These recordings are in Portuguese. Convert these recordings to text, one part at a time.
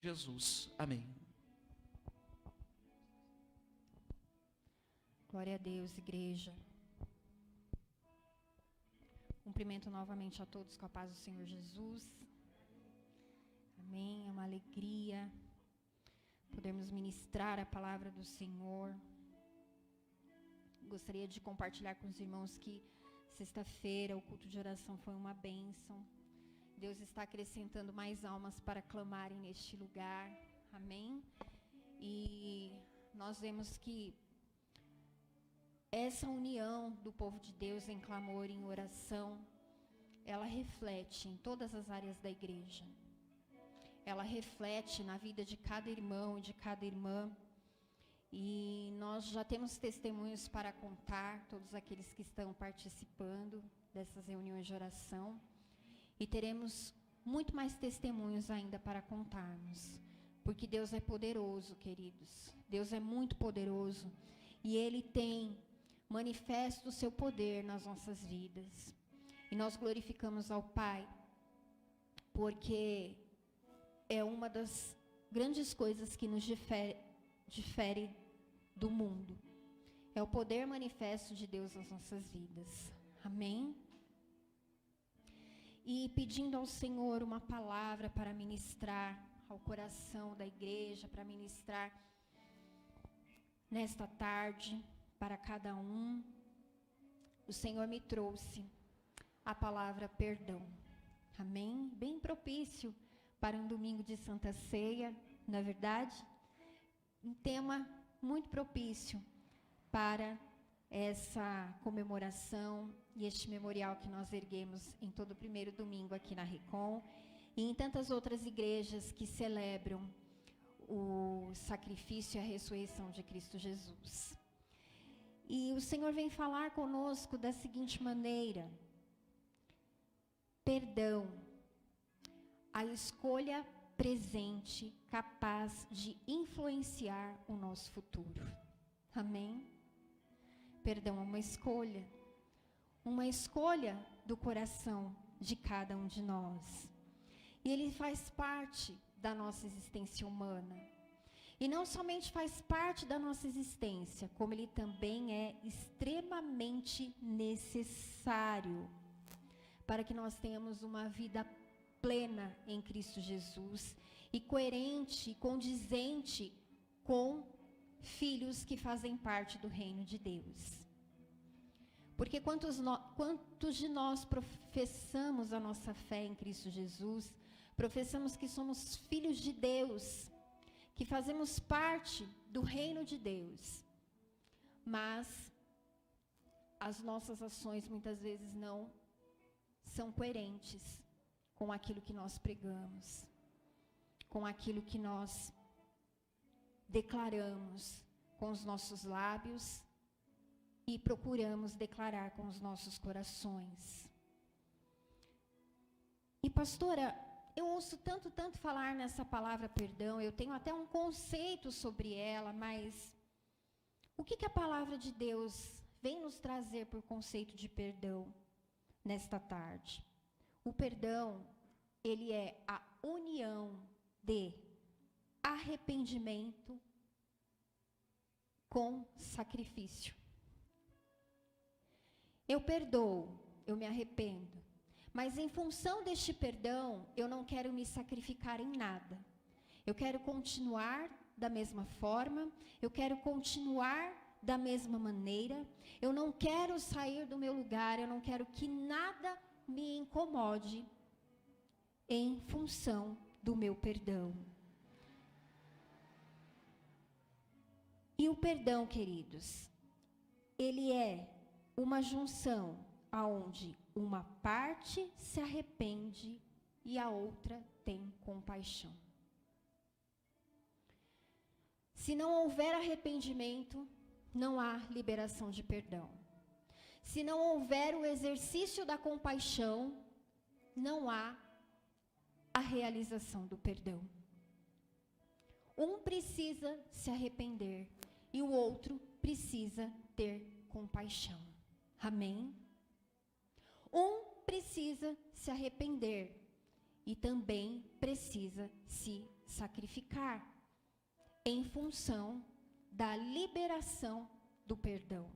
Jesus. Amém. Glória a Deus, igreja. Cumprimento novamente a todos com a paz do Senhor Jesus. Amém. É uma alegria podermos ministrar a palavra do Senhor. Gostaria de compartilhar com os irmãos que sexta-feira o culto de oração foi uma bênção. Deus está acrescentando mais almas para clamarem neste lugar. Amém. E nós vemos que essa união do povo de Deus em clamor e em oração, ela reflete em todas as áreas da igreja. Ela reflete na vida de cada irmão e de cada irmã. E nós já temos testemunhos para contar, todos aqueles que estão participando dessas reuniões de oração. E teremos muito mais testemunhos ainda para contarmos. Porque Deus é poderoso, queridos. Deus é muito poderoso. E Ele tem manifesto o seu poder nas nossas vidas. E nós glorificamos ao Pai, porque é uma das grandes coisas que nos difere do mundo. É o poder manifesto de Deus nas nossas vidas. Amém? E pedindo ao Senhor uma palavra para ministrar ao coração da igreja, para ministrar nesta tarde para cada um, o Senhor me trouxe a palavra perdão. Amém? Bem propício para um domingo de Santa Ceia, na verdade, um tema muito propício para essa comemoração e este memorial que nós erguemos em todo o primeiro domingo aqui na Recon e em tantas outras igrejas que celebram o sacrifício e a ressurreição de Cristo Jesus. E o Senhor vem falar conosco da seguinte maneira: perdão, a escolha presente capaz de influenciar o nosso futuro. Amém? Perdão é uma escolha do coração de cada um de nós. E ele faz parte da nossa existência humana. E não somente faz parte da nossa existência, como ele também é extremamente necessário para que nós tenhamos uma vida plena em Cristo Jesus e coerente e condizente com filhos que fazem parte do reino de Deus. Porque quantos de nós professamos a nossa fé em Cristo Jesus, professamos que somos filhos de Deus, que fazemos parte do reino de Deus, mas as nossas ações muitas vezes não são coerentes com aquilo que nós pregamos, com aquilo que nós declaramos com os nossos lábios e procuramos declarar com os nossos corações. E pastora, eu ouço tanto falar nessa palavra perdão, eu tenho até um conceito sobre ela, mas o que a palavra de Deus vem nos trazer por conceito de perdão nesta tarde? O perdão, ele é a união de arrependimento com sacrifício. Eu perdoo, eu me arrependo. Mas em função deste perdão, eu não quero me sacrificar em nada. Eu quero continuar da mesma forma, eu quero continuar da mesma maneira, eu não quero sair do meu lugar, eu não quero que nada me incomode em função do meu perdão. E o perdão, queridos, ele é uma junção aonde uma parte se arrepende e a outra tem compaixão. Se não houver arrependimento, não há liberação de perdão. Se não houver o exercício da compaixão, não há a realização do perdão. Um precisa se arrepender e o outro precisa ter compaixão. Amém? Um precisa se arrepender e também precisa se sacrificar em função da liberação do perdão.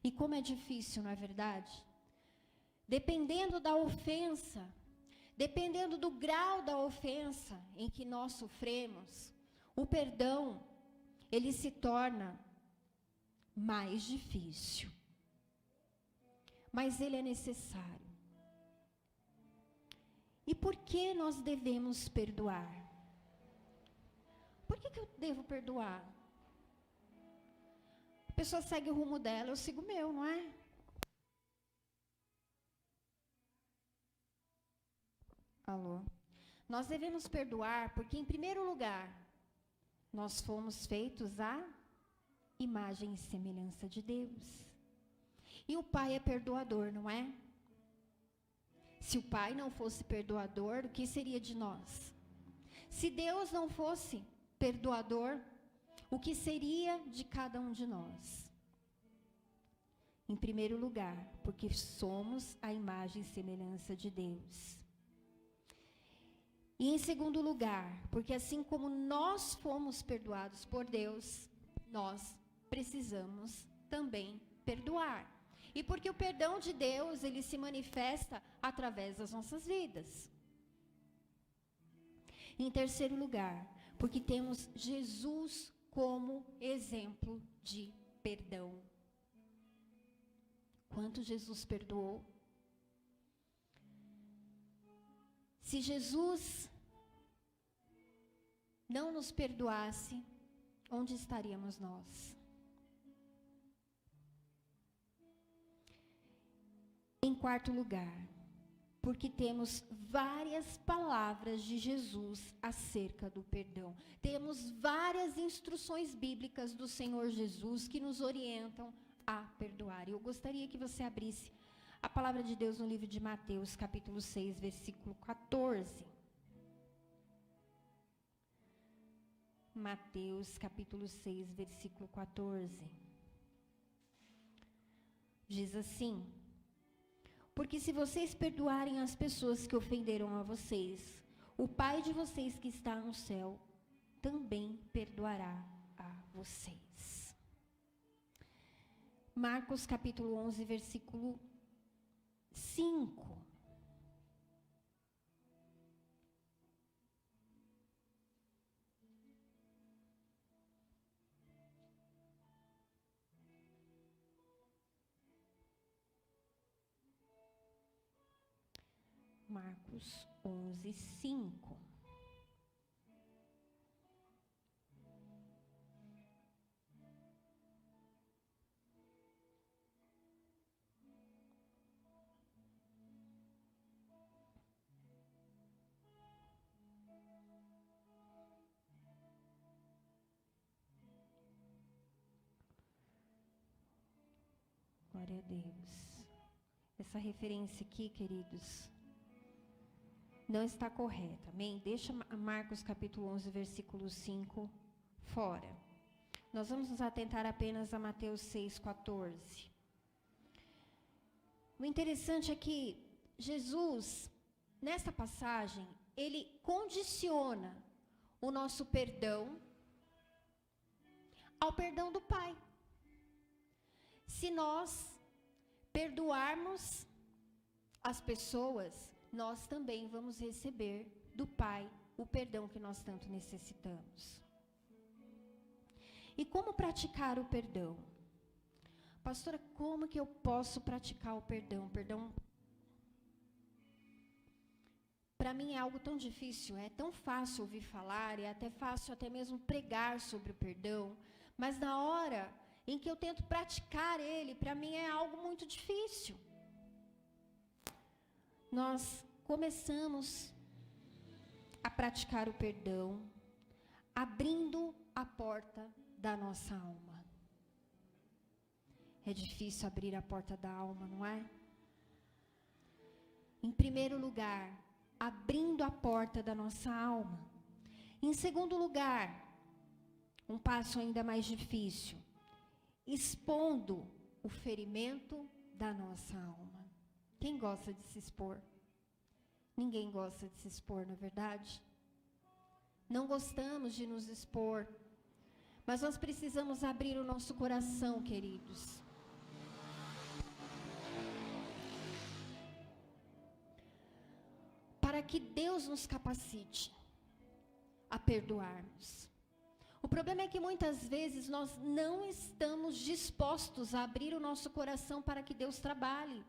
E como é difícil, não é verdade? Dependendo da ofensa, dependendo do grau da ofensa em que nós sofremos, o perdão, ele se torna mais difícil. Mas ele é necessário. E por que nós devemos perdoar? Por que eu devo perdoar? A pessoa segue o rumo dela, eu sigo o meu, não é? Alô? Nós devemos perdoar porque, em primeiro lugar, nós fomos feitos à imagem e semelhança de Deus. E o Pai é perdoador, não é? Se o Pai não fosse perdoador, o que seria de nós? Se Deus não fosse perdoador, o que seria de cada um de nós? Em primeiro lugar, porque somos a imagem e semelhança de Deus. E em segundo lugar, porque assim como nós fomos perdoados por Deus, nós precisamos também perdoar. E porque o perdão de Deus, ele se manifesta através das nossas vidas. Em terceiro lugar, porque temos Jesus como exemplo de perdão. Quanto Jesus perdoou? Se Jesus não nos perdoasse, onde estaríamos nós? Em quarto lugar, porque temos várias palavras de Jesus acerca do perdão. Temos várias instruções bíblicas do Senhor Jesus que nos orientam a perdoar. Eu gostaria que você abrisse a palavra de Deus no livro de Mateus, capítulo 6, versículo 14. Mateus, capítulo 6, versículo 14. Diz assim: porque se vocês perdoarem as pessoas que ofenderam a vocês, o Pai de vocês que está no céu também perdoará a vocês. Marcos capítulo 11, versículo 5. Marcos 11, 5. Glória a Deus. Essa referência aqui, queridos, não está correta, amém? Deixa Marcos capítulo 11, versículo 5 fora. Nós vamos nos atentar apenas a Mateus 6, 14. O interessante é que Jesus, nessa passagem, ele condiciona o nosso perdão ao perdão do Pai. Se nós perdoarmos as pessoas, nós também vamos receber do Pai o perdão que nós tanto necessitamos. E como praticar o perdão? Pastora, como que eu posso praticar o perdão? Perdão, para mim é algo tão difícil, é tão fácil ouvir falar, é até fácil até mesmo pregar sobre o perdão, mas na hora em que eu tento praticar ele, para mim é algo muito difícil. Nós começamos a praticar o perdão, abrindo a porta da nossa alma. É difícil abrir a porta da alma, não é? Em primeiro lugar, abrindo a porta da nossa alma. Em segundo lugar, um passo ainda mais difícil, expondo o ferimento da nossa alma. Quem gosta de se expor? Ninguém gosta de se expor, não é verdade? não gostamos de nos expor, mas nós precisamos abrir o nosso coração, queridos. Para que Deus nos capacite a perdoarmos. O problema é que muitas vezes nós não estamos dispostos a abrir o nosso coração para que Deus trabalhe.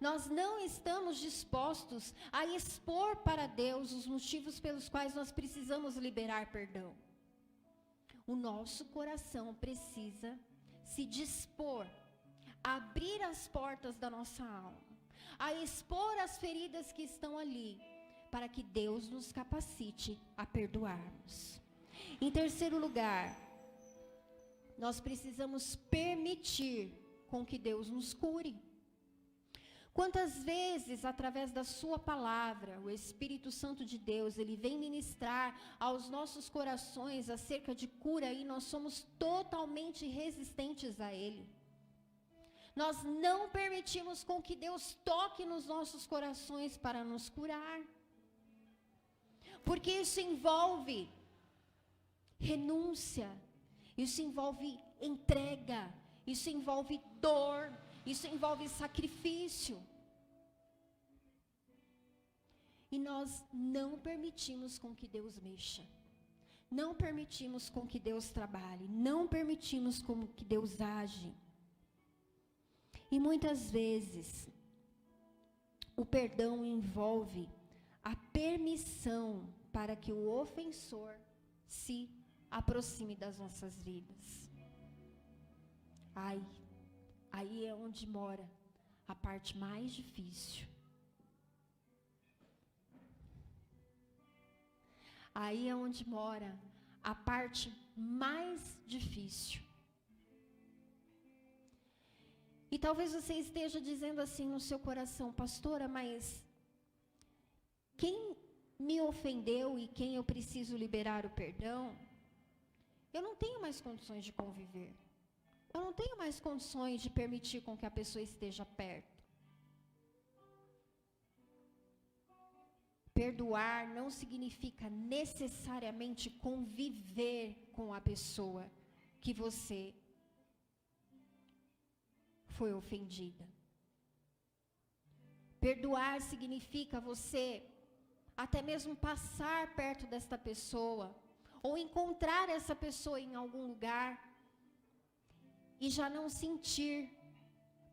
Nós não estamos dispostos a expor para Deus os motivos pelos quais nós precisamos liberar perdão. O nosso coração precisa se dispor a abrir as portas da nossa alma, a expor as feridas que estão ali, para que Deus nos capacite a perdoarmos. Em terceiro lugar, nós precisamos permitir com que Deus nos cure. Quantas vezes, através da sua palavra, o Espírito Santo de Deus, ele vem ministrar aos nossos corações acerca de cura e nós somos totalmente resistentes a ele. Nós não permitimos com que Deus toque nos nossos corações para nos curar. Porque isso envolve renúncia, isso envolve entrega, isso envolve dor, isso envolve sacrifício. E nós não permitimos com que Deus mexa, não permitimos com que Deus trabalhe, não permitimos com que Deus age. E muitas vezes, o perdão envolve a permissão para que o ofensor se aproxime das nossas vidas. Aí é onde mora a parte mais difícil. Aí é onde mora a parte mais difícil. E talvez você esteja dizendo assim no seu coração: pastora, mas quem me ofendeu e quem eu preciso liberar o perdão, eu não tenho mais condições de conviver. Eu não tenho mais condições de permitir com que a pessoa esteja perto. Perdoar não significa necessariamente conviver com a pessoa que você foi ofendida. Perdoar significa você até mesmo passar perto desta pessoa, ou encontrar essa pessoa em algum lugar, e já não sentir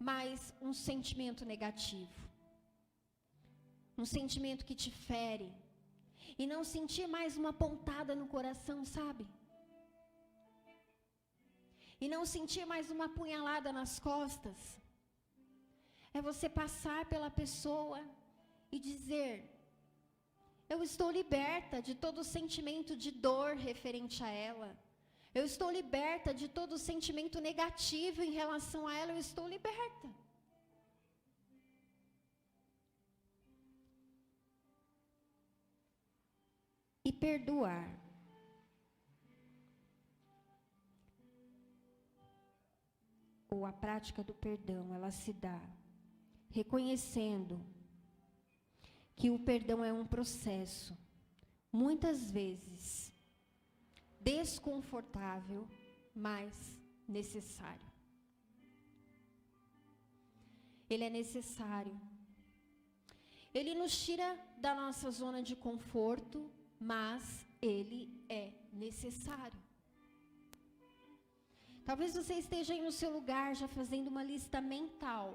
mais um sentimento negativo, um sentimento que te fere, e não sentir mais uma pontada no coração, sabe? E não sentir mais uma punhalada nas costas. É você passar pela pessoa e dizer: eu estou liberta de todo sentimento de dor referente a ela. Eu estou liberta de todo sentimento negativo em relação a ela. Eu estou liberta. E perdoar. Ou a prática do perdão, ela se dá reconhecendo que o perdão é um processo, muitas vezes, desconfortável, mas necessário. Ele é necessário. Ele nos tira da nossa zona de conforto, mas ele é necessário. Talvez você esteja aí no seu lugar já fazendo uma lista mental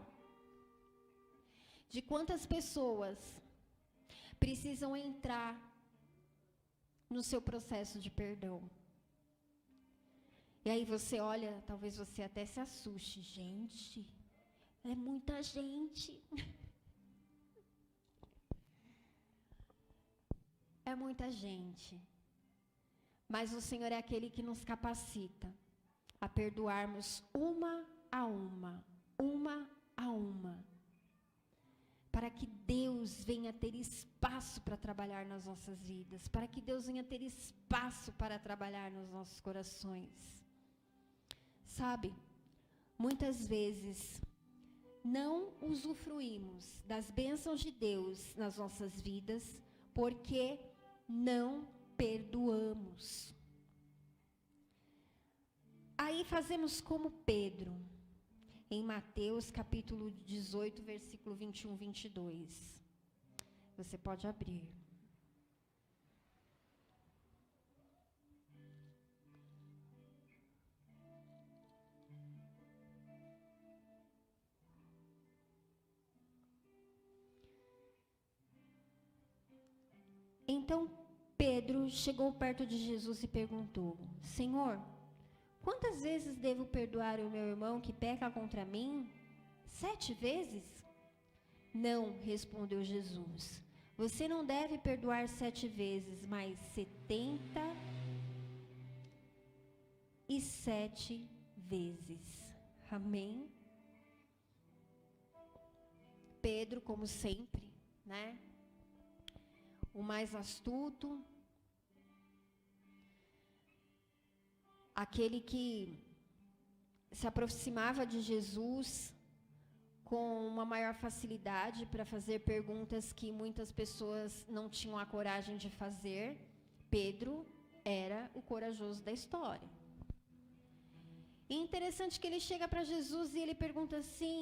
de quantas pessoas precisam entrar no seu processo de perdão. E aí você olha, talvez você até se assuste. Gente, é muita gente. É muita gente. Mas o Senhor é aquele que nos capacita a perdoarmos uma a uma, para que Deus venha ter espaço para trabalhar nas nossas vidas, para que Deus venha ter espaço para trabalhar nos nossos corações. Sabe, muitas vezes não usufruímos das bênçãos de Deus nas nossas vidas, porque não perdoamos. Aí fazemos como Pedro, em Mateus capítulo 18, versículo 21, 22. Você pode abrir. Então Pedro chegou perto de Jesus e perguntou: Senhor, quantas vezes devo perdoar o meu irmão que peca contra mim? 7 vezes? Não, respondeu Jesus. Você não deve perdoar 7 vezes, mas 77 vezes. Amém? Pedro, como sempre, né? O mais astuto, aquele que se aproximava de Jesus com uma maior facilidade para fazer perguntas que muitas pessoas não tinham a coragem de fazer. Pedro era o corajoso da história. E interessante que ele chega para Jesus e ele pergunta assim: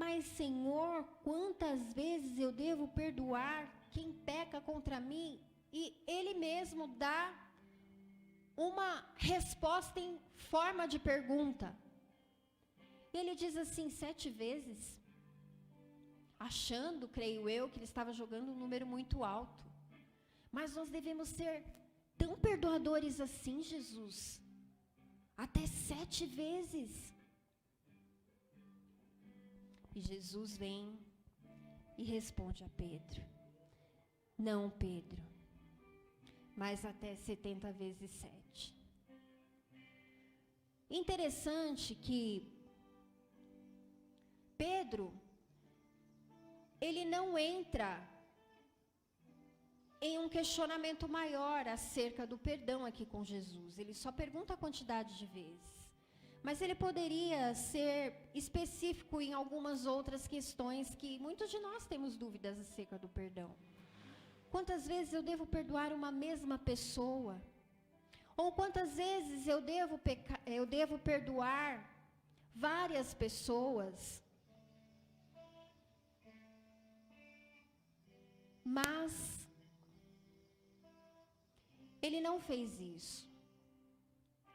mas, Senhor, quantas vezes eu devo perdoar quem peca contra mim? E ele mesmo dá uma resposta em forma de pergunta. Ele diz assim, 7 vezes, achando, creio eu, que ele estava jogando um número muito alto. Mas nós devemos ser tão perdoadores assim, Jesus. Até 7 vezes. E Jesus vem e responde a Pedro: não, Pedro, mas até 70 vezes 7. Interessante que Pedro, ele não entra em um questionamento maior acerca do perdão aqui com Jesus. Ele só pergunta a quantidade de vezes. Mas ele poderia ser específico em algumas outras questões que muitos de nós temos dúvidas acerca do perdão. Quantas vezes eu devo perdoar uma mesma pessoa? Ou quantas vezes eu devo perdoar várias pessoas? Mas ele não fez isso.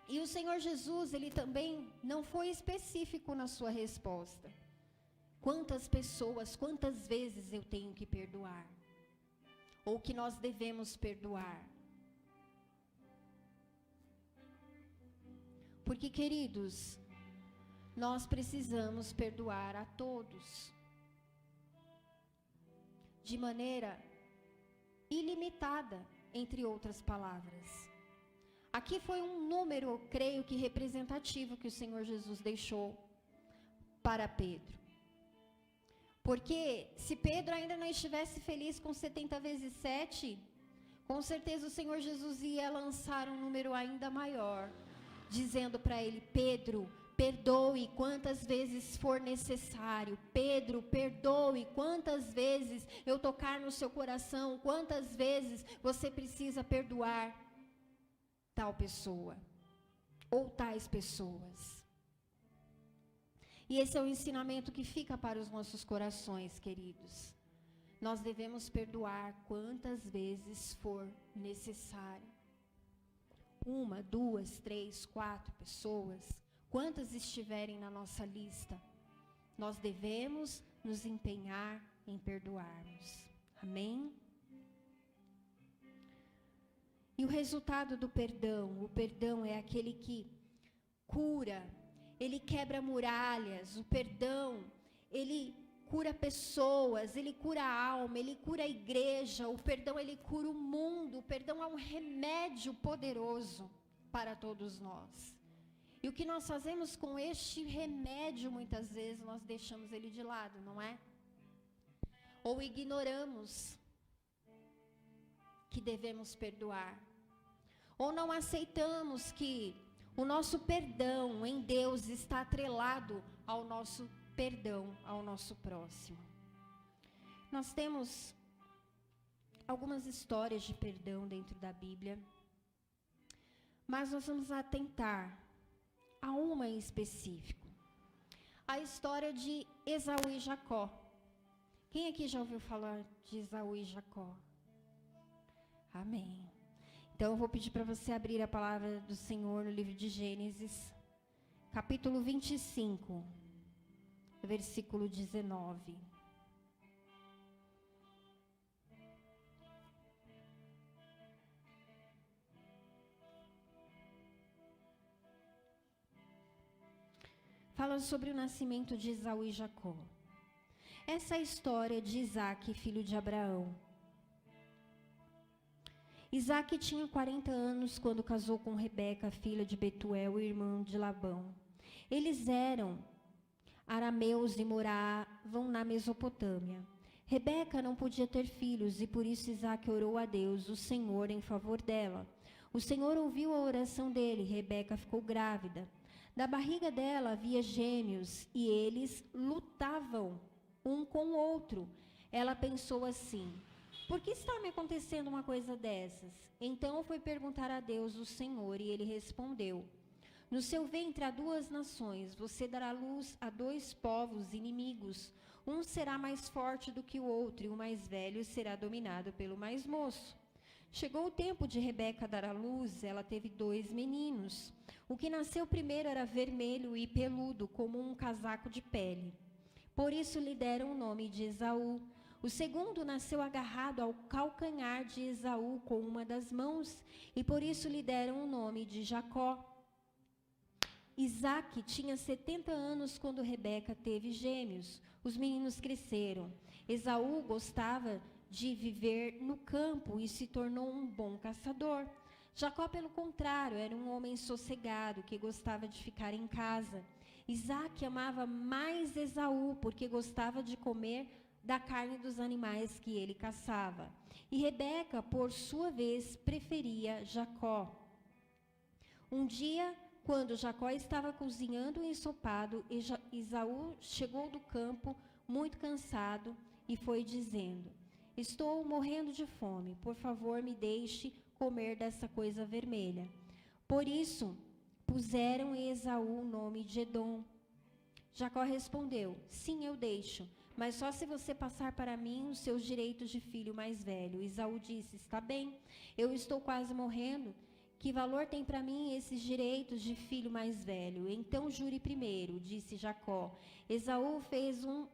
E o Senhor Jesus, ele também não foi específico na sua resposta. Quantas pessoas, quantas vezes eu tenho que perdoar? Ou que nós devemos perdoar? Porque, queridos, nós precisamos perdoar a todos. De maneira ilimitada, entre outras palavras. Aqui foi um número, eu creio que representativo, que o Senhor Jesus deixou para Pedro. Porque se Pedro ainda não estivesse feliz com 70 vezes 7, com certeza o Senhor Jesus ia lançar um número ainda maior, dizendo para ele: Pedro, perdoe quantas vezes for necessário. Pedro, perdoe quantas vezes eu tocar no seu coração, quantas vezes você precisa perdoar tal pessoa, ou tais pessoas. E esse é o ensinamento que fica para os nossos corações, queridos. Nós devemos perdoar quantas vezes for necessário. 1, 2, 3, 4 pessoas, quantas estiverem na nossa lista, nós devemos nos empenhar em perdoarmos. Amém? E o resultado do perdão, o perdão é aquele que cura, ele quebra muralhas, o perdão, ele cura pessoas, ele cura a alma, ele cura a igreja, o perdão ele cura o mundo, o perdão é um remédio poderoso para todos nós. E o que nós fazemos com este remédio, muitas vezes, nós deixamos ele de lado, não é? Ou ignoramos que devemos perdoar. Ou não aceitamos que o nosso perdão em Deus está atrelado ao nosso perdão ao nosso próximo. Nós temos algumas histórias de perdão dentro da Bíblia, mas nós vamos atentar a uma em específico. A história de Esaú e Jacó. Quem aqui já ouviu falar de Esaú e Jacó? Amém. Então eu vou pedir para você abrir a palavra do Senhor no livro de Gênesis, capítulo 25, versículo 19. Fala sobre o nascimento de Esaú e Jacó. Essa é a história de Isaque, filho de Abraão. Isaque tinha 40 anos quando casou com Rebeca, filha de Betuel, irmã de Labão. Eles eram arameus e moravam na Mesopotâmia. Rebeca não podia ter filhos e por isso Isaque orou a Deus, o Senhor, em favor dela. O Senhor ouviu a oração dele, Rebeca ficou grávida. Da barriga dela havia gêmeos e eles lutavam um com o outro. Ela pensou assim: por que está me acontecendo uma coisa dessas? Então foi perguntar a Deus, o Senhor, e ele respondeu: no seu ventre há duas nações, você dará luz a dois povos inimigos. Um será mais forte do que o outro, e o mais velho será dominado pelo mais moço. Chegou o tempo de Rebeca dar à luz, ela teve 2 meninos. O que nasceu primeiro era vermelho e peludo, como um casaco de pele. Por isso lhe deram o nome de Esaú. O segundo nasceu agarrado ao calcanhar de Esaú com uma das mãos, e por isso lhe deram o nome de Jacó. Isaque tinha 70 anos quando Rebeca teve gêmeos. Os meninos cresceram. Esaú gostava de viver no campo e se tornou um bom caçador. Jacó, pelo contrário, era um homem sossegado que gostava de ficar em casa. Isaque amava mais Esaú porque gostava de comer da carne dos animais que ele caçava. E Rebeca, por sua vez, preferia Jacó. Um dia, quando Jacó estava cozinhando um ensopado, Esaú chegou do campo muito cansado e foi dizendo: estou morrendo de fome, por favor me deixe comer dessa coisa vermelha. Por isso, puseram a Esaú o nome de Edom. Jacó respondeu: sim, eu deixo, mas só se você passar para mim os seus direitos de filho mais velho. Esaú disse: está bem, eu estou quase morrendo. Que valor tem para mim esses direitos de filho mais velho? Então jure primeiro, disse Jacó. Esaú fez um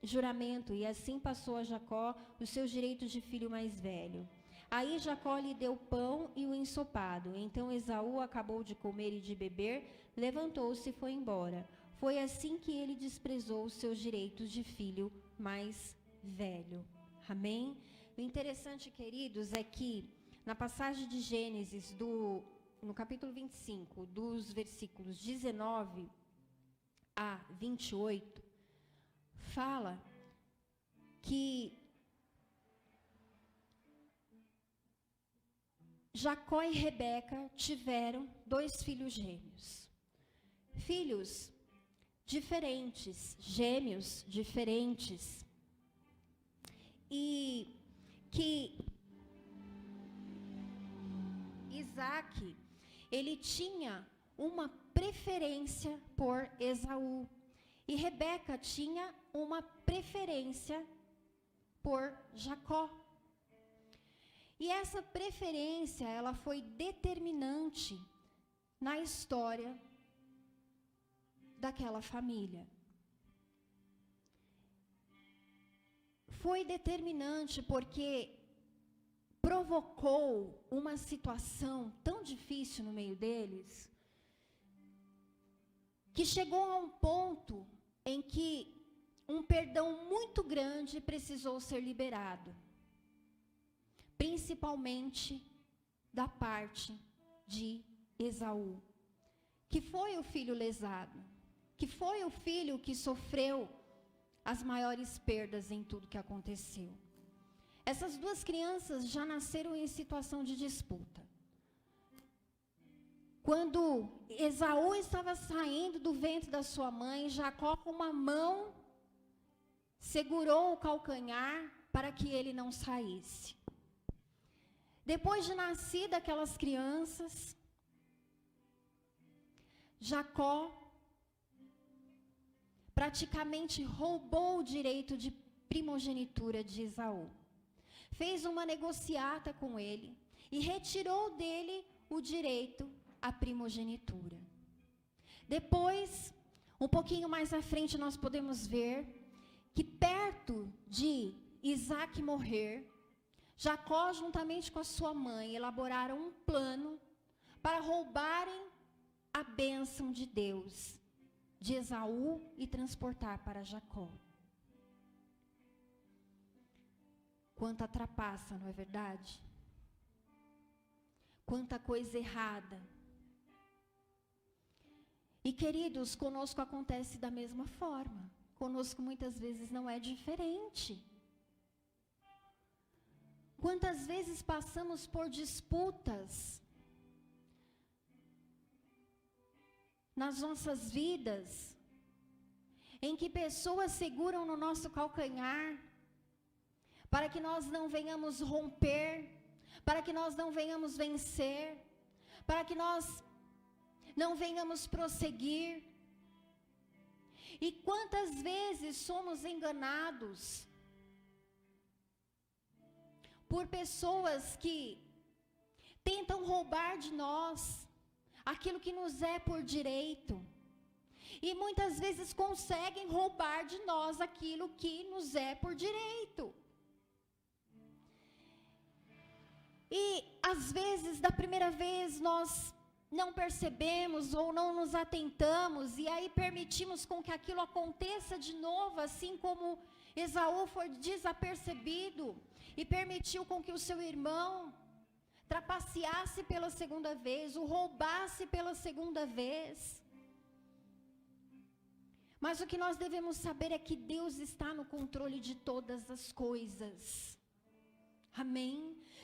juramento e assim passou a Jacó os seus direitos de filho mais velho. Aí Jacó lhe deu pão e o ensopado. Então Esaú acabou de comer e de beber, levantou-se e foi embora. Foi assim que ele desprezou os seus direitos de filho mais velho. Amém? O interessante, queridos, é que na passagem de Gênesis, no capítulo 25, dos versículos 19 a 28, fala que Jacó e Rebeca tiveram 2 filhos gêmeos. Filhos diferentes, gêmeos diferentes. E que Isaque, ele tinha uma preferência por Esaú. E Rebeca tinha uma preferência por Jacó. E essa preferência, ela foi determinante na história daquela família. Foi determinante porque provocou uma situação tão difícil no meio deles, que chegou a um ponto em que um perdão muito grande precisou ser liberado, principalmente da parte de Esaú, que foi o filho lesado, que foi o filho que sofreu as maiores perdas em tudo que aconteceu. Essas 2 crianças já nasceram em situação de disputa. Quando Esaú estava saindo do ventre da sua mãe, Jacó com uma mão segurou o calcanhar para que ele não saísse. Depois de nascidas aquelas crianças, Jacó praticamente roubou o direito de primogenitura de Esaú. Fez uma negociata com ele e retirou dele o direito à primogenitura. Depois, um pouquinho mais à frente, nós podemos ver que perto de Isaac morrer, Jacó, juntamente com a sua mãe, elaboraram um plano para roubarem a bênção de Deus de Esaú e transportar para Jacó. Quanta trapaça, não é verdade? Quanta coisa errada. E queridos, conosco acontece da mesma forma. Conosco muitas vezes não é diferente. Quantas vezes passamos por disputas nas nossas vidas, em que pessoas seguram no nosso calcanhar, para que nós não venhamos romper, para que nós não venhamos vencer, para que nós não venhamos prosseguir. E quantas vezes somos enganados por pessoas que tentam roubar de nós aquilo que nos é por direito. E muitas vezes conseguem roubar de nós aquilo que nos é por direito. E às vezes, da primeira vez, nós não percebemos ou não nos atentamos, e aí permitimos com que aquilo aconteça de novo, assim como Esaú foi desapercebido e permitiu com que o seu irmão trapaceasse pela segunda vez, o roubasse pela segunda vez. Mas o que nós devemos saber é que Deus está no controle de todas as coisas. Amém?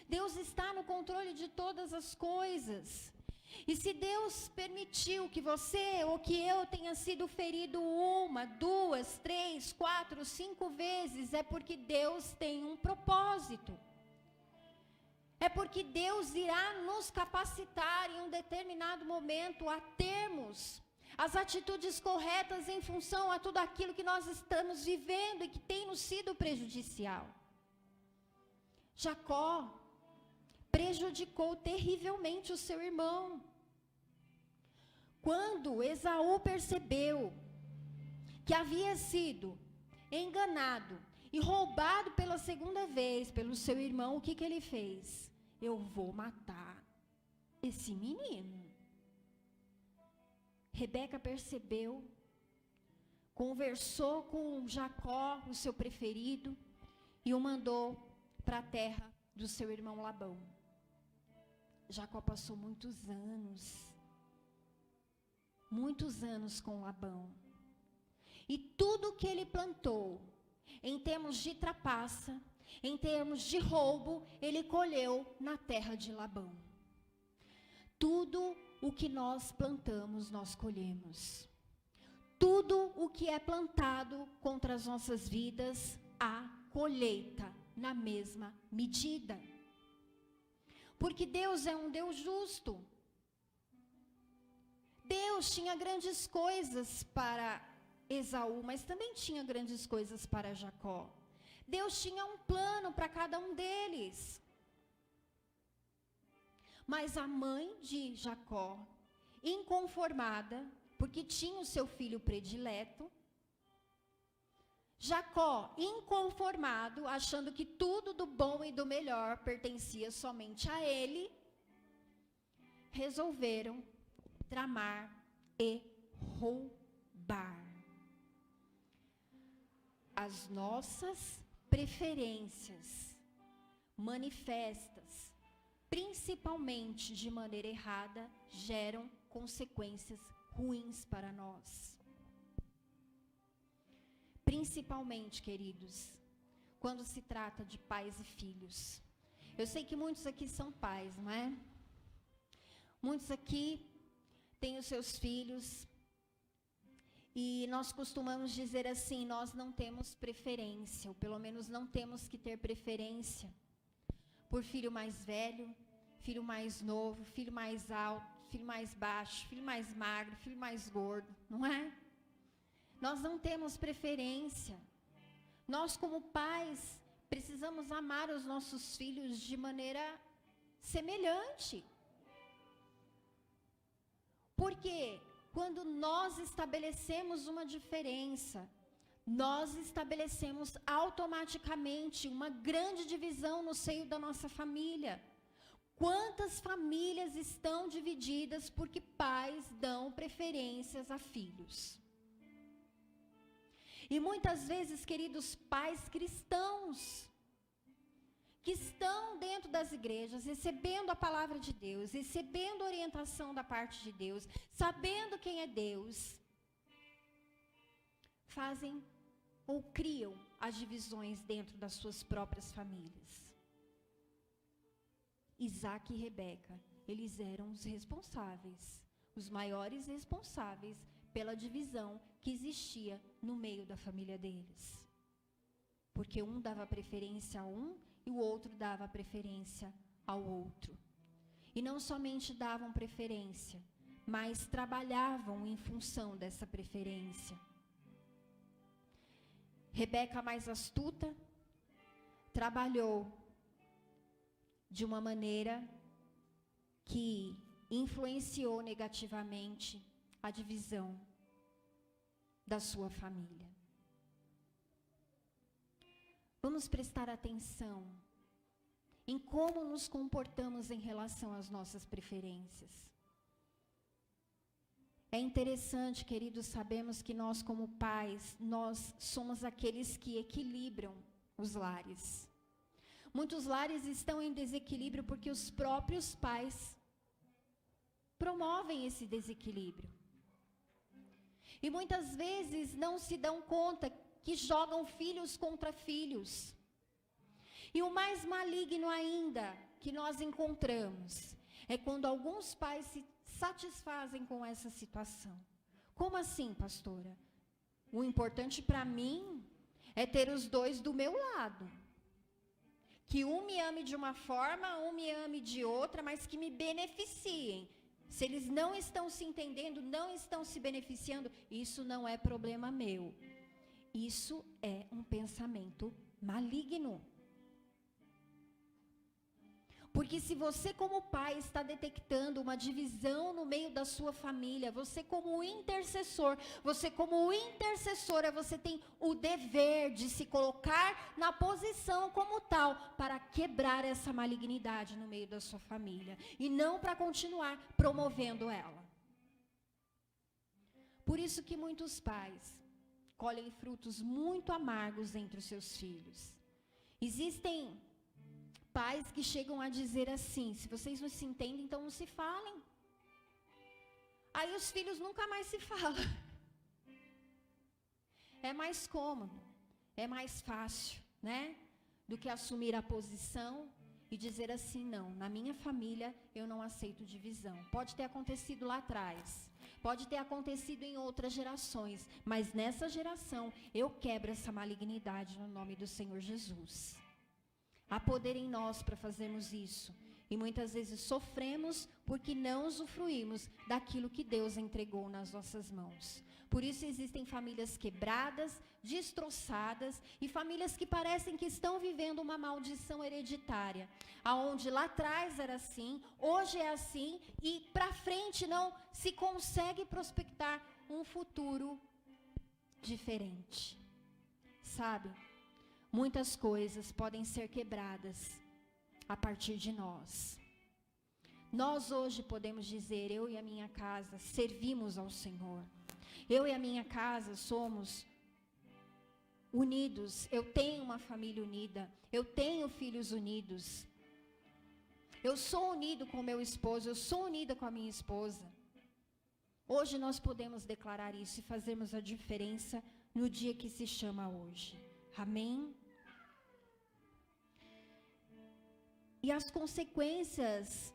Deus está no controle de todas as coisas. E se Deus permitiu que você ou que eu tenha sido ferido 1, 2, 3, 4, 5 vezes, é porque Deus tem um propósito. É porque Deus irá nos capacitar em um determinado momento a termos as atitudes corretas em função a tudo aquilo que nós estamos vivendo e que tem nos sido prejudicial. Jacó prejudicou terrivelmente o seu irmão. Quando Esaú percebeu que havia sido enganado e roubado pela segunda vez pelo seu irmão, o que ele fez? Eu vou matar esse menino. Rebeca percebeu, conversou com Jacó, o seu preferido, e o mandou para a terra do seu irmão Labão. Jacó passou muitos anos com Labão. E tudo que ele plantou, em termos de trapaça, em termos de roubo, ele colheu na terra de Labão. Tudo o que nós plantamos, nós colhemos. Tudo o que é plantado contra as nossas vidas, há colheita na mesma medida. Porque Deus é um Deus justo. Deus tinha grandes coisas para Esaú, mas também tinha grandes coisas para Jacó. Deus tinha um plano para cada um deles. Mas a mãe de Jacó, inconformada, porque tinha o seu filho predileto, Jacó, inconformado, achando que tudo do bom e do melhor pertencia somente a ele, resolveram tramar e roubar. As nossas preferências manifestas, principalmente de maneira errada, geram consequências ruins para nós. Principalmente, queridos, quando se trata de pais e filhos. Eu sei que muitos aqui são pais, não é? Muitos aqui têm os seus filhos. E nós costumamos dizer assim, nós não temos preferência, ou pelo menos não temos que ter preferência. por filho mais velho, filho mais novo, filho mais alto, filho mais baixo, filho mais magro, filho mais gordo, não é? Nós não temos preferência. Nós, como pais, precisamos amar os nossos filhos de maneira semelhante. Porque quando nós estabelecemos uma diferença, nós estabelecemos automaticamente uma grande divisão no seio da nossa família. Quantas famílias estão divididas porque pais dão preferências a filhos? E muitas vezes, queridos pais cristãos, que estão dentro das igrejas, recebendo a palavra de Deus, recebendo orientação da parte de Deus, sabendo quem é Deus, fazem ou criam as divisões dentro das suas próprias famílias. Isaac e Rebeca, eles eram os responsáveis, os maiores responsáveis pela divisão que existia no meio da família deles. Porque um dava preferência a um e o outro dava preferência ao outro. E não somente davam preferência, mas trabalhavam em função dessa preferência. Rebeca, mais astuta, trabalhou de uma maneira que influenciou negativamente a divisão da sua família. Vamos prestar atenção em como nos comportamos em relação às nossas preferências. É interessante, queridos, sabemos que nós como pais, nós somos aqueles que equilibram os lares. Muitos lares estão em desequilíbrio porque os próprios pais promovem esse desequilíbrio. E muitas vezes não se dão conta que jogam filhos contra filhos. E o mais maligno ainda que nós encontramos é quando alguns pais se satisfazem com essa situação. Como assim, pastora? O importante para mim é ter os dois do meu lado. Que um me ame de uma forma, um me ame de outra, mas que me beneficiem. Se eles não estão se entendendo, não estão se beneficiando, isso não é problema meu. Isso é um pensamento maligno. Porque se você como pai está detectando uma divisão no meio da sua família, você como intercessora, você tem o dever de se colocar na posição como tal, para quebrar essa malignidade no meio da sua família, e não para continuar promovendo ela. Por isso que muitos pais colhem frutos muito amargos entre os seus filhos. Existem pais que chegam a dizer assim: se vocês não se entendem, então não se falem. Aí os filhos nunca mais se falam. É mais cômodo, é mais fácil, né? Do que assumir a posição e dizer assim: não, na minha família eu não aceito divisão. Pode ter acontecido lá atrás, pode ter acontecido em outras gerações, mas nessa geração eu quebro essa malignidade no nome do Senhor Jesus. Há poder em nós para fazermos isso. E muitas vezes sofremos porque não usufruímos daquilo que Deus entregou nas nossas mãos. Por isso existem famílias quebradas, destroçadas, e famílias que parecem que estão vivendo uma maldição hereditária, aonde lá atrás era assim, hoje é assim, e para frente não se consegue prospectar um futuro diferente. Sabe? Muitas coisas podem ser quebradas a partir de nós. Nós hoje podemos dizer: eu e a minha casa servimos ao Senhor. Eu e a minha casa somos unidos. Eu tenho uma família unida. Eu tenho filhos unidos. Eu sou unido com meu esposo. Eu sou unida com a minha esposa. Hoje nós podemos declarar isso e fazermos a diferença no dia que se chama hoje. Amém? E as consequências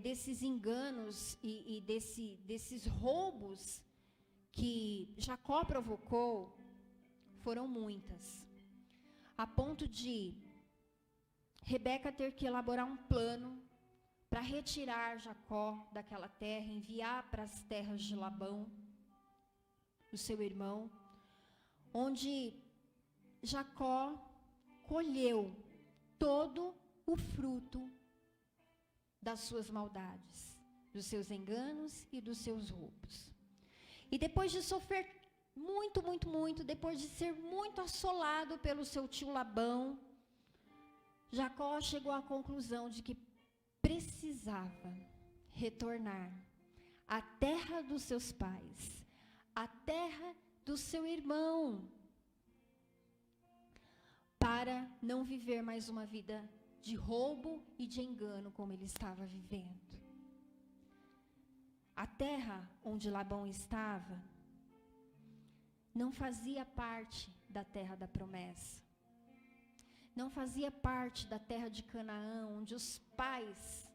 desses enganos e desses roubos que Jacó provocou foram muitas. A ponto de Rebeca ter que elaborar um plano para retirar Jacó daquela terra, enviar para as terras de Labão, o seu irmão, onde Jacó colheu todo o fruto das suas maldades, dos seus enganos e dos seus roubos. E depois de sofrer muito, depois de ser muito assolado pelo seu tio Labão, Jacó chegou à conclusão de que precisava retornar à terra dos seus pais, à terra do seu irmão, para não viver mais uma vida de roubo e de engano como ele estava vivendo. A terra onde Labão estava não fazia parte da terra da promessa. Não fazia parte da terra de Canaã, onde os pais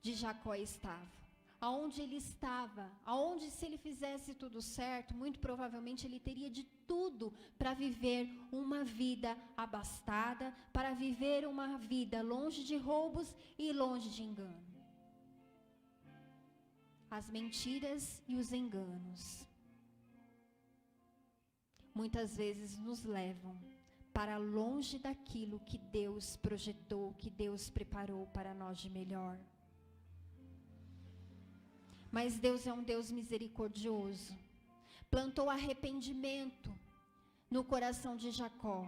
de Jacó estavam. Aonde ele estava, aonde se ele fizesse tudo certo, muito provavelmente ele teria de tudo para viver uma vida abastada, para viver uma vida longe de roubos e longe de engano. As mentiras e os enganos muitas vezes nos levam para longe daquilo que Deus projetou, que Deus preparou para nós de melhor. Mas Deus é um Deus misericordioso. Plantou arrependimento no coração de Jacó.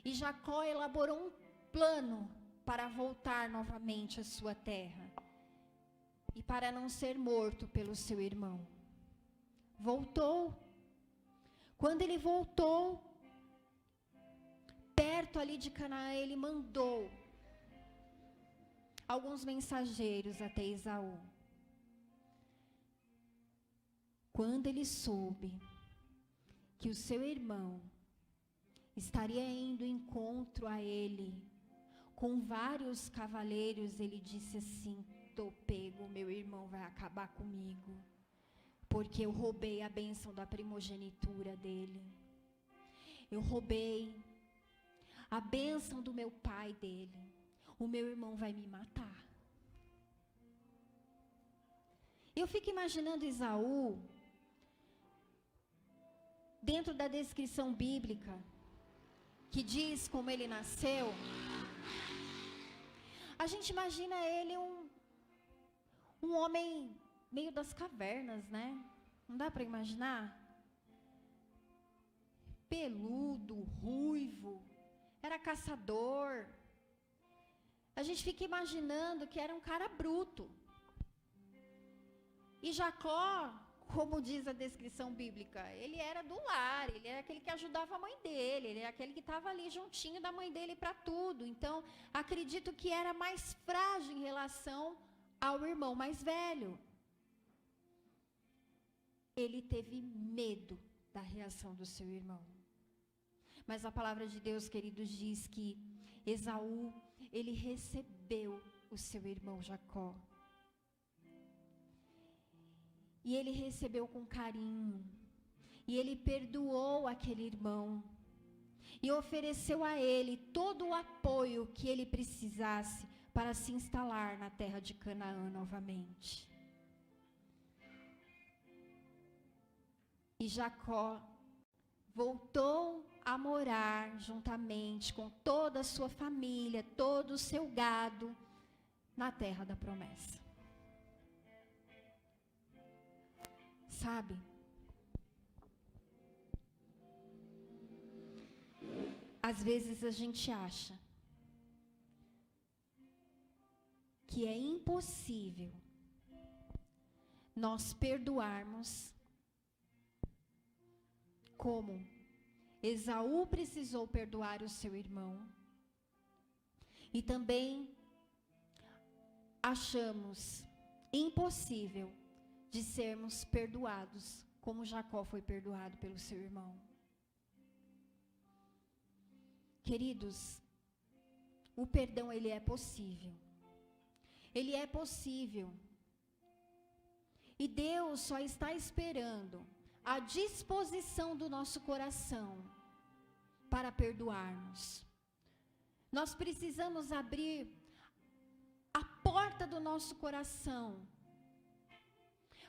E Jacó elaborou um plano para voltar novamente à sua terra. E para não ser morto pelo seu irmão. Voltou. Quando ele voltou, perto ali de Canaã, ele mandou alguns mensageiros até Esaú. Quando ele soube que o seu irmão estaria indo em encontro a ele com vários cavaleiros, ele disse assim: "Tô pego, meu irmão vai acabar comigo, porque eu roubei a bênção da primogenitura dele. Eu roubei a bênção do meu pai dele. O meu irmão vai me matar." Eu fico imaginando Esaú, dentro da descrição bíblica, que diz como ele nasceu, a gente imagina ele um homem meio das cavernas, né? Não dá para imaginar? Peludo, ruivo, era caçador. A gente fica imaginando que era um cara bruto. E Jacó, como diz a descrição bíblica, ele era do lar, ele era aquele que ajudava a mãe dele, ele era aquele que estava ali juntinho da mãe dele para tudo. Então, acredito que era mais frágil em relação ao irmão mais velho. Ele teve medo da reação do seu irmão. Mas a palavra de Deus, queridos, diz que Esaú, ele recebeu o seu irmão Jacó. E ele recebeu com carinho. E ele perdoou aquele irmão. E ofereceu a ele todo o apoio que ele precisasse para se instalar na terra de Canaã novamente. E Jacó voltou a morar juntamente com toda a sua família, todo o seu gado, na terra da promessa. Sabe? Às vezes a gente acha que é impossível nós perdoarmos como Esaú precisou perdoar o seu irmão. E também achamos impossível de sermos perdoados como Jacó foi perdoado pelo seu irmão. Queridos, o perdão ele é possível. Ele é possível. E Deus só está esperando a disposição do nosso coração para perdoarmos. Nós precisamos abrir a porta do nosso coração,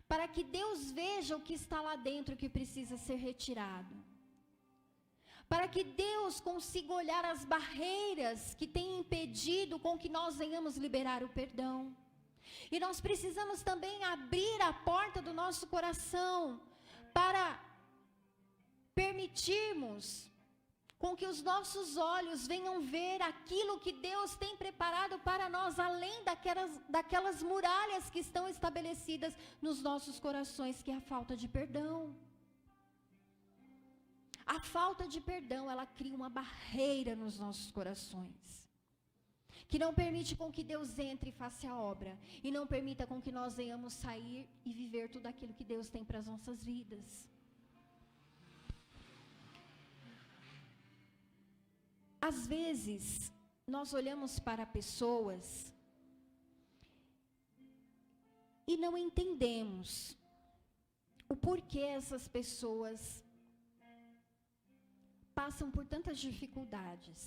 para que Deus veja o que está lá dentro que precisa ser retirado. Para que Deus consiga olhar as barreiras que têm impedido com que nós venhamos liberar o perdão. E nós precisamos também abrir a porta do nosso coração para permitirmos com que os nossos olhos venham ver aquilo que Deus tem preparado para nós, além daquelas muralhas que estão estabelecidas nos nossos corações, que é a falta de perdão. A falta de perdão, ela cria uma barreira nos nossos corações, que não permite com que Deus entre e faça a obra, e não permita com que nós venhamos sair e viver tudo aquilo que Deus tem para as nossas vidas. Às vezes, nós olhamos para pessoas e não entendemos o porquê essas pessoas passam por tantas dificuldades.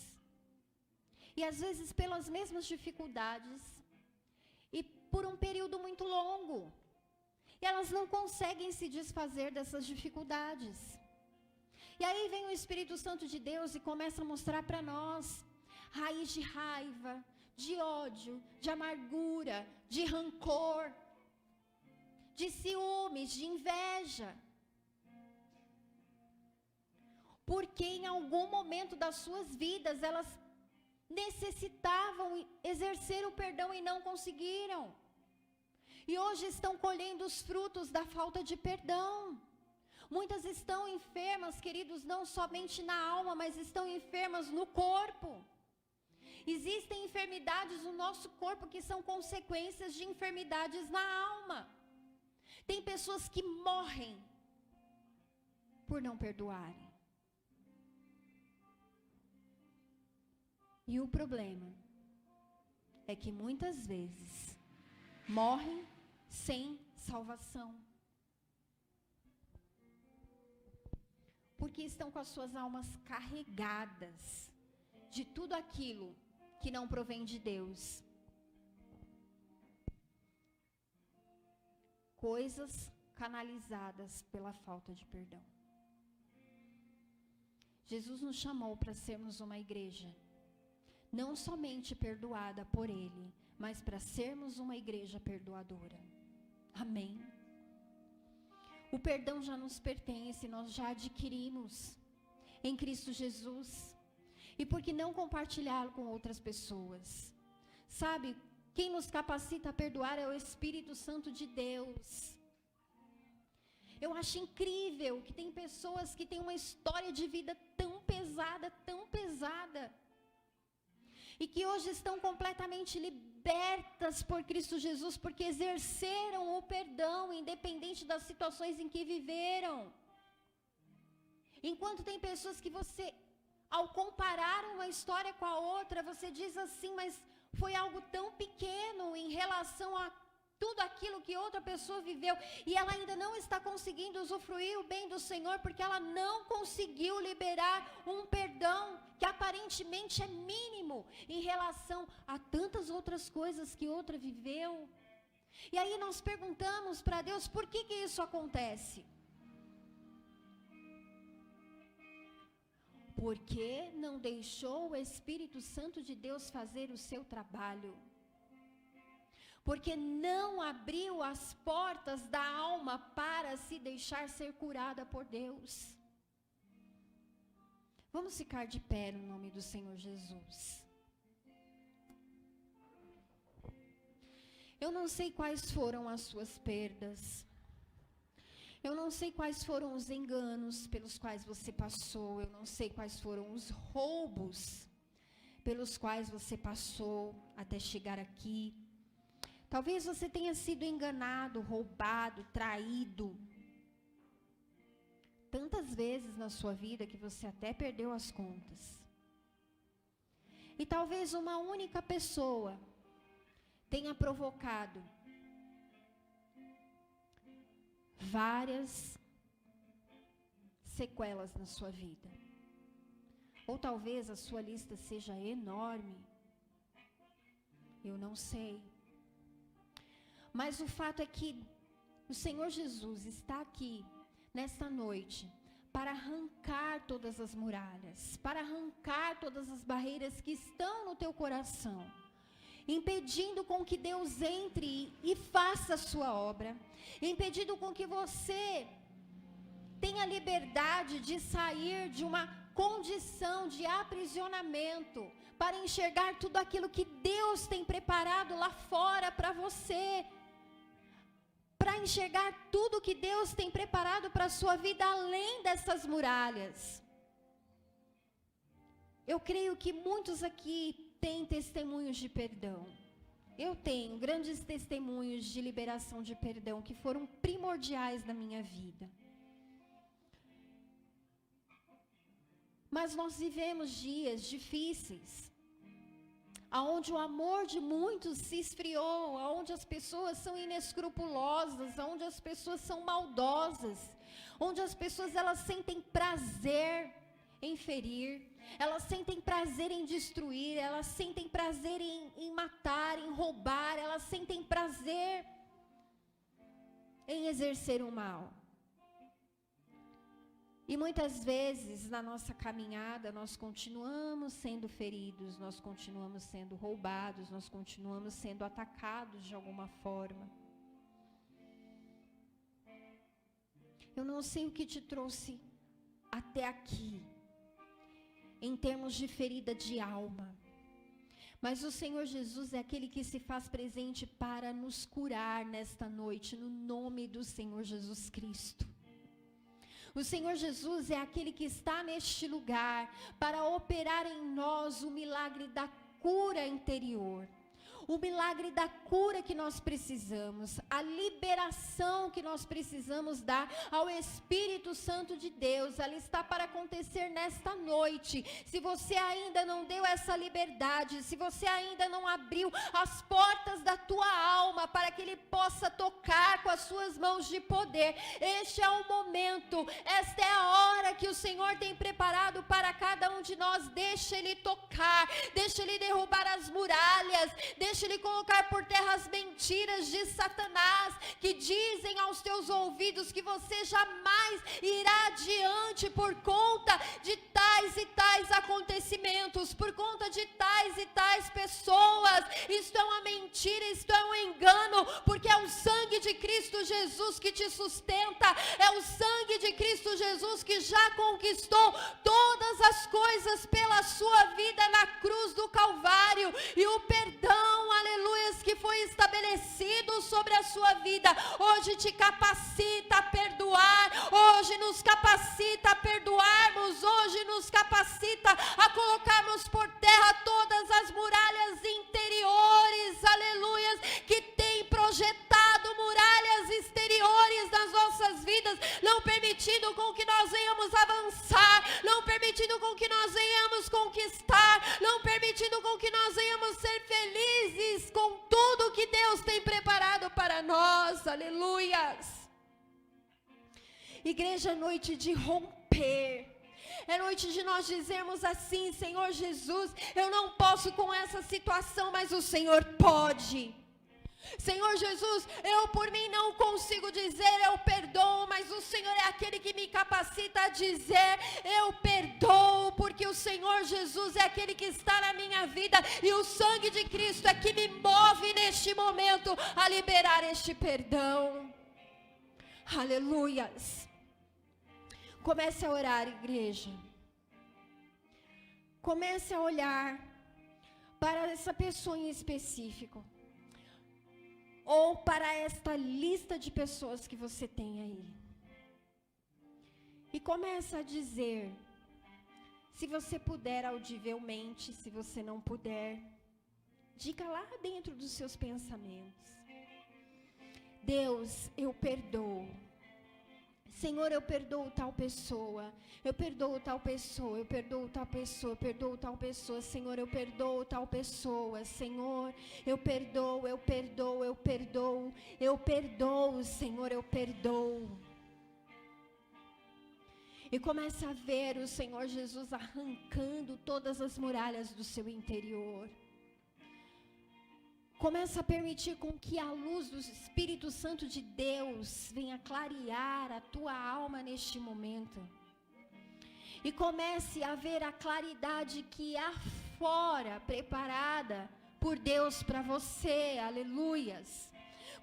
E às vezes pelas mesmas dificuldades e por um período muito longo. E elas não conseguem se desfazer dessas dificuldades. E aí vem o Espírito Santo de Deus e começa a mostrar para nós raiz de raiva, de ódio, de amargura, de rancor, de ciúmes, de inveja. Porque em algum momento das suas vidas elas necessitavam exercer o perdão e não conseguiram. E hoje estão colhendo os frutos da falta de perdão. Muitas estão enfermas, queridos, não somente na alma, mas estão enfermas no corpo. Existem enfermidades no nosso corpo que são consequências de enfermidades na alma. Tem pessoas que morrem por não perdoarem. E o problema é que muitas vezes morrem sem salvação. Porque estão com as suas almas carregadas de tudo aquilo que não provém de Deus. Coisas canalizadas pela falta de perdão. Jesus nos chamou para sermos uma igreja, não somente perdoada por Ele, mas para sermos uma igreja perdoadora. Amém? O perdão já nos pertence, nós já adquirimos em Cristo Jesus. E por que não compartilhá-lo com outras pessoas? Sabe, quem nos capacita a perdoar é o Espírito Santo de Deus. Eu acho incrível que tem pessoas que têm uma história de vida tão pesada, e que hoje estão completamente libertas por Cristo Jesus, porque exerceram o perdão, independente das situações em que viveram. Enquanto tem pessoas que você, ao comparar uma história com a outra, você diz assim, mas foi algo tão pequeno em relação a tudo aquilo que outra pessoa viveu, e ela ainda não está conseguindo usufruir o bem do Senhor, porque ela não conseguiu liberar um perdão que aparentemente é mínimo em relação a tantas outras coisas que outra viveu. E aí nós perguntamos para Deus, por que isso acontece? Porque não deixou o Espírito Santo de Deus fazer o seu trabalho. Porque não abriu as portas da alma para se deixar ser curada por Deus. Vamos ficar de pé no nome do Senhor Jesus. Eu não sei quais foram as suas perdas. Eu não sei quais foram os enganos pelos quais você passou. Eu não sei quais foram os roubos pelos quais você passou até chegar aqui. Talvez você tenha sido enganado, roubado, traído tantas vezes na sua vida que você até perdeu as contas. E talvez uma única pessoa tenha provocado várias sequelas na sua vida. Ou talvez a sua lista seja enorme. Eu não sei. Mas o fato é que o Senhor Jesus está aqui, nesta noite, para arrancar todas as muralhas, para arrancar todas as barreiras que estão no teu coração, impedindo com que Deus entre e faça a sua obra, impedindo com que você tenha liberdade de sair de uma condição de aprisionamento, para enxergar tudo aquilo que Deus tem preparado lá fora para você, para enxergar tudo que Deus tem preparado para a sua vida além dessas muralhas. Eu creio que muitos aqui têm testemunhos de perdão. Eu tenho grandes testemunhos de liberação de perdão que foram primordiais na minha vida. Mas nós vivemos dias difíceis, aonde o amor de muitos se esfriou, aonde as pessoas são inescrupulosas, aonde as pessoas são maldosas, onde as pessoas elas sentem prazer em ferir, elas sentem prazer em destruir, elas sentem prazer em matar, em roubar, elas sentem prazer em exercer o mal. E muitas vezes na nossa caminhada nós continuamos sendo feridos, nós continuamos sendo roubados, nós continuamos sendo atacados de alguma forma. Eu não sei o que te trouxe até aqui, em termos de ferida de alma. Mas o Senhor Jesus é aquele que se faz presente para nos curar nesta noite, no nome do Senhor Jesus Cristo. O Senhor Jesus é aquele que está neste lugar para operar em nós o milagre da cura interior. O milagre da cura que nós precisamos, a liberação que nós precisamos dar ao Espírito Santo de Deus, ela está para acontecer nesta noite. Se você ainda não deu essa liberdade, se você ainda não abriu as portas da tua alma para que Ele possa tocar com as suas mãos de poder, este é o momento, esta é a hora que o Senhor tem preparado para cada um de nós. Deixa Ele tocar, deixa Ele derrubar as muralhas, deixa Ele colocar por terra as mentiras de Satanás, que dizem aos teus ouvidos que você jamais irá adiante por conta de tais e tais acontecimentos, por conta de tais e tais pessoas. Isto é uma mentira, isto é um engano, porque é o sangue de Cristo Jesus que te sustenta, é o sangue de Cristo Jesus que já conquistou todas as coisas pela sua vida na cruz do Calvário, e o perdão, aleluias, que foi estabelecido sobre a sua vida, hoje te capacita a perdoar, hoje nos capacita a perdoarmos, hoje nos capacita a colocarmos por terra todas as muralhas interiores, aleluias, que tem projetado muralhas exteriores nas nossas vidas, não permitindo com que nós venhamos avançar, não permitindo com que nós venhamos conquistar, não permitindo com que nós venhamos ser felizes com tudo que Deus tem preparado para nós, aleluias. Igreja, é noite de romper, é noite de nós dizermos assim: Senhor Jesus, eu não posso com essa situação, mas o Senhor pode. Senhor Jesus, eu por mim não consigo dizer eu perdoo, mas o Senhor é aquele que me capacita a dizer eu perdoo, porque o Senhor Jesus é aquele que está na minha vida, e o sangue de Cristo é que me move neste momento a liberar este perdão. Aleluias. Comece a orar, igreja. Comece a olhar para essa pessoa em específico, ou para esta lista de pessoas que você tem aí, e começa a dizer, se você puder audivelmente, se você não puder, diga lá dentro dos seus pensamentos: Deus, eu perdoo. Senhor, eu perdoo tal pessoa, eu perdoo tal pessoa, eu perdoo tal pessoa, eu perdoo tal pessoa, Senhor, eu perdoo tal pessoa, Senhor, eu perdoo, eu perdoo, eu perdoo, eu perdoo, Senhor, eu perdoo. E comece a ver o Senhor Jesus arrancando todas as muralhas do seu interior. Comece a permitir com que a luz do Espírito Santo de Deus venha clarear a tua alma neste momento. E comece a ver a claridade que há fora, preparada por Deus para você, aleluias.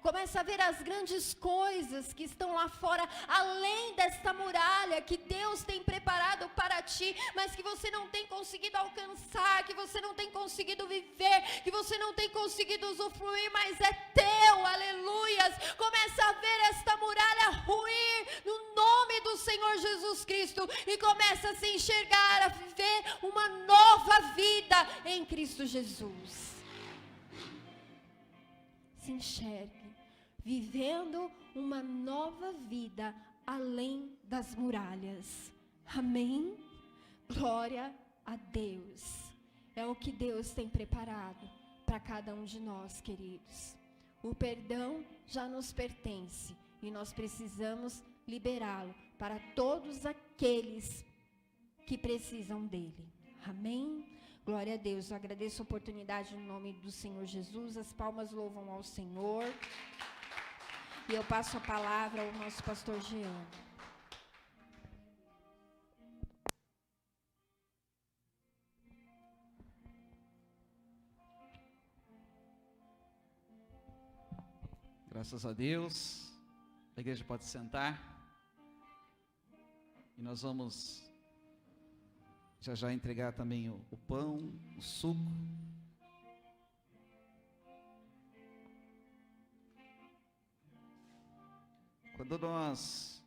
Comece a ver as grandes coisas que estão lá fora, além desta muralha que Deus tem preparado para ti, mas que você não tem conseguido alcançar, que você não tem conseguido viver, que você não tem conseguido usufruir, mas é teu, aleluias. Comece a ver esta muralha ruir no nome do Senhor Jesus Cristo e comece a se enxergar, a viver uma nova vida em Cristo Jesus. Se enxergue vivendo uma nova vida além das muralhas. Amém? Glória a Deus. É o que Deus tem preparado para cada um de nós, queridos. O perdão já nos pertence e nós precisamos liberá-lo para todos aqueles que precisam dele. Amém? Glória a Deus. Eu agradeço a oportunidade no nome do Senhor Jesus. As palmas louvam ao Senhor. E eu passo a palavra ao nosso pastor Jean. Graças a Deus. A igreja pode sentar. E nós vamos já entregar também o pão, o suco. Quando nós